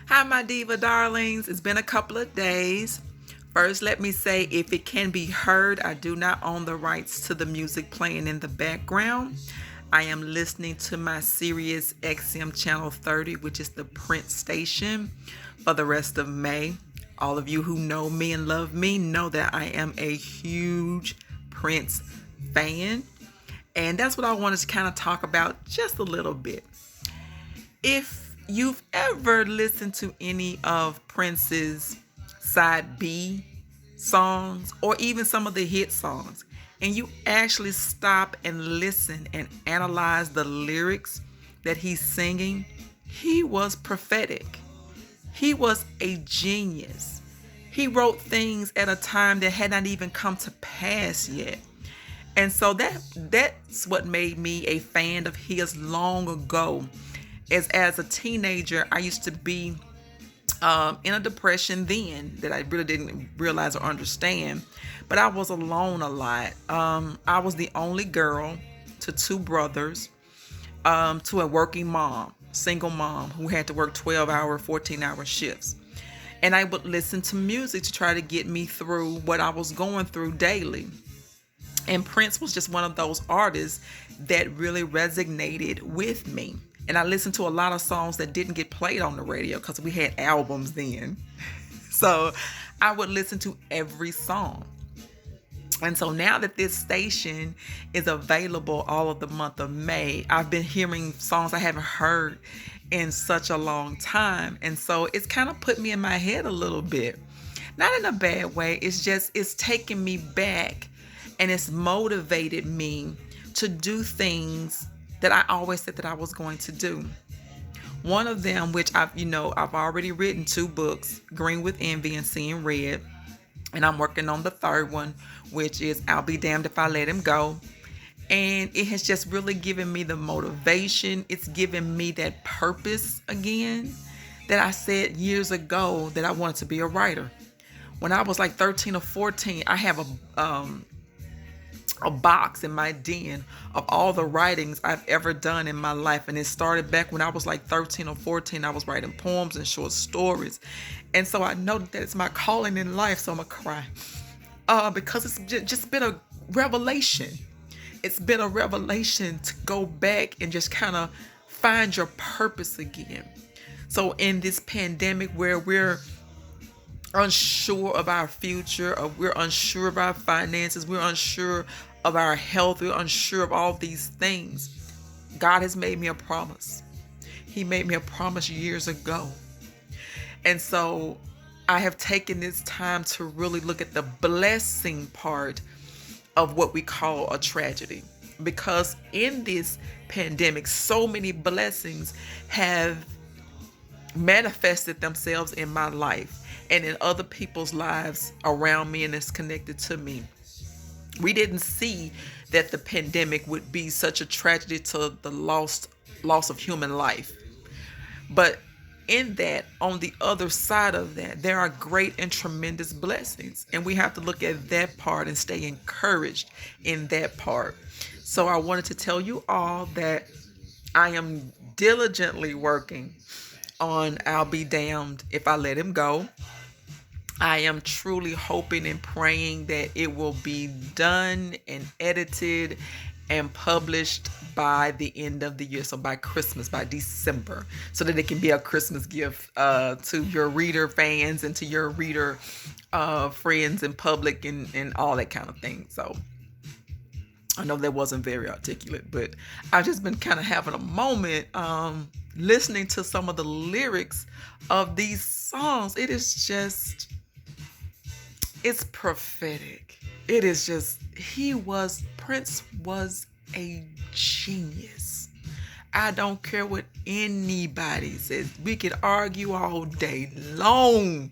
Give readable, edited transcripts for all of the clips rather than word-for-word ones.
Hi, my diva darlings. It's been a couple of days. First, let me say if it can be heard, I do not own the rights to the music playing in the background. I am listening to my Sirius XM Channel 30, which is the Prince station, for the rest of May. All of you who know me and love me know that I am a huge Prince fan. And that's what I wanted to kind of talk about just a little bit. If you've ever listened to any of Prince's side B songs or even some of the hit songs, and you actually stop and listen and analyze the lyrics that he's singing, he was prophetic. He was a genius. He wrote things at a time that had not even come to pass yet. And so that's what made me a fan of his long ago. As a teenager, I used to be in a depression then that I really didn't realize or understand. But I was alone a lot. I was the only girl to two brothers, to a working mom, single mom who had to work 12-hour, 14-hour shifts. And I would listen to music to try to get me through what I was going through daily. And Prince was just one of those artists that really resonated with me. And I listened to a lot of songs that didn't get played on the radio because we had albums then. So I would listen to every song. And so now that this station is available all of the month of May, I've been hearing songs I haven't heard in such a long time. And so it's kind of put me in my head a little bit. Not in a bad way. It's taken me back and it's motivated me to do things that I always said that I was going to do. One of them, which I've already written two books, Green with Envy and Seeing Red. And I'm working on the third one, which is I'll Be Damned If I Let Him Go. And it has just really given me the motivation. It's given me that purpose again that I said years ago that I wanted to be a writer. When I was like 13 or 14, I have a box in my den of all the writings I've ever done in my life. And it started back when I was like 13 or 14. I was writing poems and short stories. And so I know that it's my calling in life. So I'm going to cry because it's just been a revelation. It's been a revelation to go back and just kind of find your purpose again. So in this pandemic where we're unsure of our future, or we're unsure of our finances, we're unsure of our health, we're unsure of all these things, God has made me a promise. He made me a promise years ago. And so I have taken this time to really look at the blessing part of what we call a tragedy. Because in this pandemic, so many blessings have manifested themselves in my life and in other people's lives around me and it's connected to me. We didn't see that the pandemic would be such a tragedy to the loss of human life. But in that, on the other side of that, there are great and tremendous blessings. And we have to look at that part and stay encouraged in that part. So I wanted to tell you all that I am diligently working on I'll Be Damned If I Let Him Go. I am truly hoping and praying that it will be done and edited and published by the end of the year. So by Christmas, by December, so that it can be a Christmas gift to your reader fans and to your reader friends in public and all that kind of thing. So I know that wasn't very articulate, but I've just been kind of having a moment listening to some of the lyrics of these songs. It's prophetic. It is just, Prince was a genius. I don't care what anybody says. We could argue all day long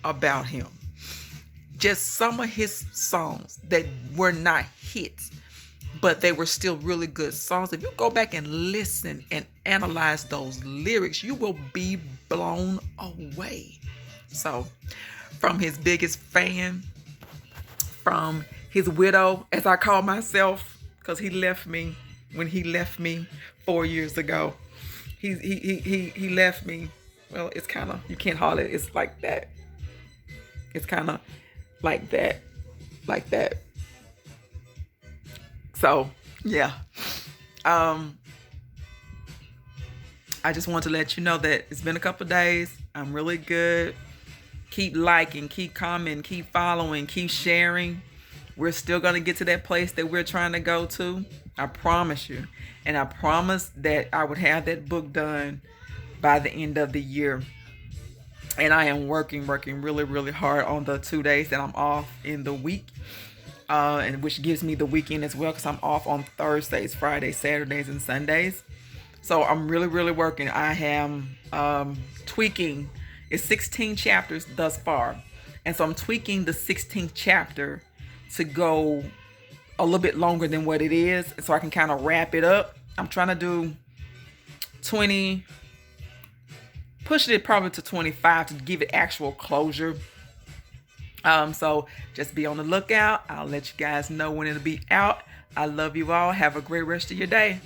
about him. Just some of his songs that were not hits, but they were still really good songs. If you go back and listen and analyze those lyrics, you will be blown away. So, from his biggest fan, from his widow, as I call myself, because he left me when he left me 4 years ago. He left me Well, it's kind of, you can't haul it. It's like that. It's kind of like that, like that. So yeah. Um, I just want to let you know that it's been a couple days. I'm really good. Keep liking, keep commenting, keep following, keep sharing. We're still going to get to that place that we're trying to go to. I promise you. And I promised that I would have that book done by the end of the year. And I am working really, really hard on the 2 days that I'm off in the week. And which gives me the weekend as well, because I'm off on Thursdays, Fridays, Saturdays, and Sundays. So I'm really, really working. I am tweaking. It's 16 chapters thus far. And so I'm tweaking the 16th chapter to go a little bit longer than what it is, so I can kind of wrap it up. I'm trying to do 20, pushing it probably to 25 to give it actual closure. So just be on the lookout. I'll let you guys know when it'll be out. I love you all. Have a great rest of your day.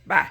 Bye.